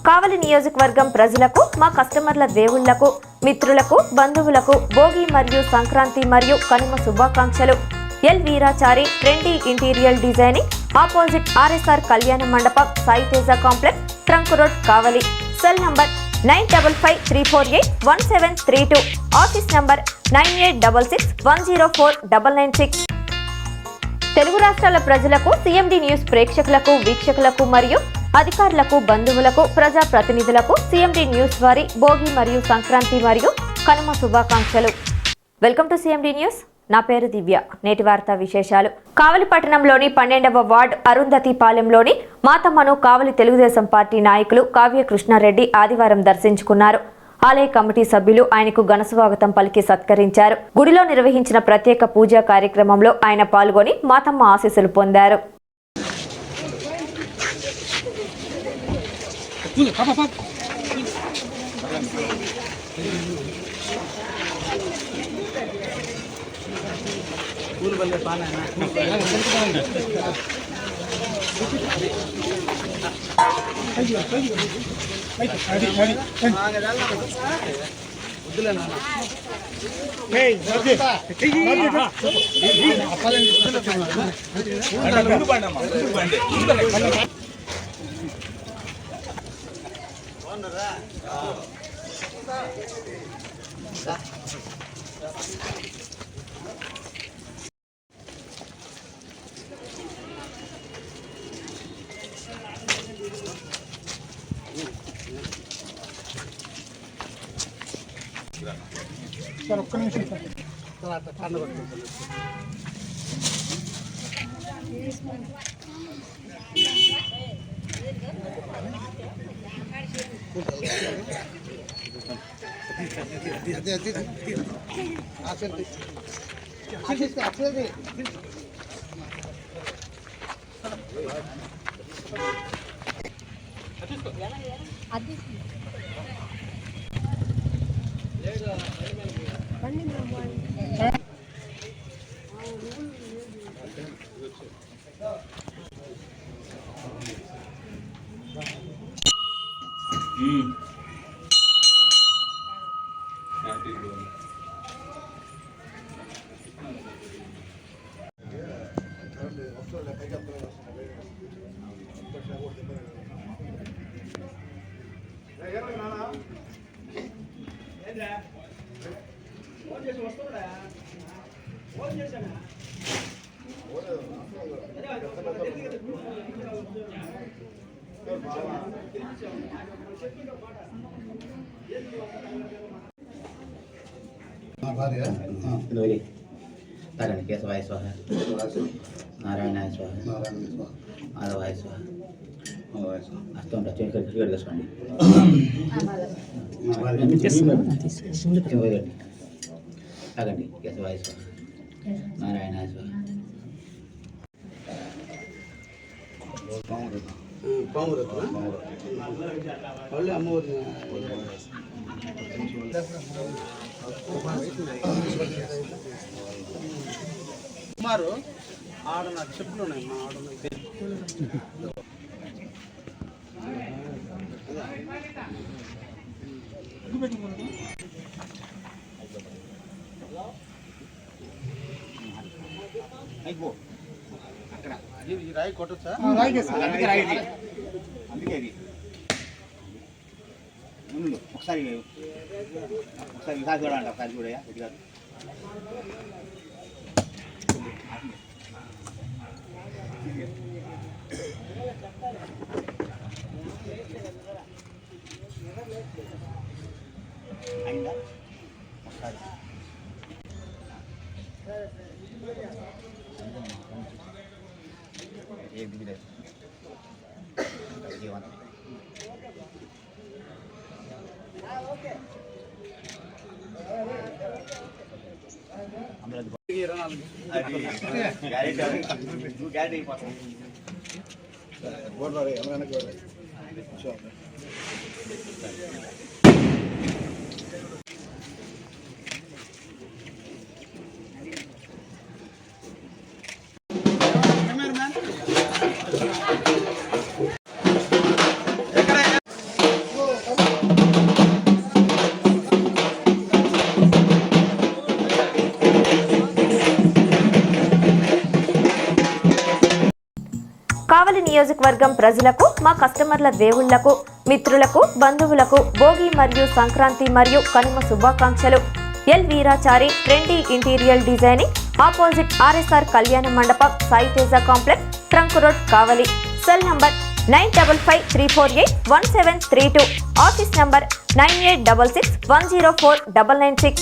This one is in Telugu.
కావలి నియోజకవర్గం ప్రజలకు, మా కస్టమర్ల దేవుళ్లకు, మిత్రులకు, బంధువులకు భోగి మరియు సంక్రాంతి మరియు కనుమ శుభాకాంక్షలు. L Veerachari trendy interior designing, opposite RSR Kalyana Mandapam, Sai Teja complex, trunk road, Kavali. Cell number 9553481732, office number 9866104996. Telugu రాష్ట్రాల ప్రజలకు, సిఎండి న్యూస్ ప్రేక్షకులకు, వీక్షకులకు మరియు అధికారులకు, బంధువులకు, ప్రజా ప్రతినిధులకు సిఎండి న్యూస్ వారి భోగి మరియు సంక్రాంతి మరియు కనుమ శుభాకాంక్షలు. Welcome to CMD news. నా పేరు దివ్య. నేటి వార్తా విశేషాలు. కావలి పట్టణంలోని 12వ వార్డు అరుంధతిపాలెంలోని మాతమ్మను కావలి తెలుగుదేశం పార్టీ నాయకులు కావ్య కృష్ణారెడ్డి ఆదివారం దర్శించుకున్నారు. ఆలయ కమిటీ సభ్యులు ఆయనకు ఘనస్వాగతం పలికి సత్కరించారు. గుడిలో నిర్వహించిన ప్రత్యేక పూజా కార్యక్రమంలో ఆయన పాల్గొని మాతమ్మ ఆశీస్సులు పొందారు. సార్ ఒక్క నిమిషం సార్. కేశవాయ స్వాహ, నారాయణాయ స్వాహ, మాధవాయ స్వాహ. అర్థం కట్టుకోండి. తాగండి. కేశవాయ స్వాహ, నారాయణాయ స్వాహ. సుమారు ఆడ నాకు చెప్పులు ఉన్నాయి. మా ఆడ అయిపో అక్కడ ఈ రాయి కొట్టొచ్చా? అందుకే అది ముందు ఒకసారి చూడండి. ఒకసారి చూడయా ఇది కాదు. అయిందా? ఒకసారి एक भी नहीं जीवन हम लोग गाड़ी बोल रहे हम लोग నియోజకవర్గం ప్రజలకు, మా కస్టమర్ల దేవుళ్లకు, మిత్రులకు, బంధువులకు భోగి మరియు సంక్రాంతి మరియు కనుమ శుభాకాంక్షలు. L Veerachari trendy interior designing, opposite RSR Kalyana Mandapam, Sai Teja complex, trunk road, Kavali. Cell number 9553481732, office number 9866104996.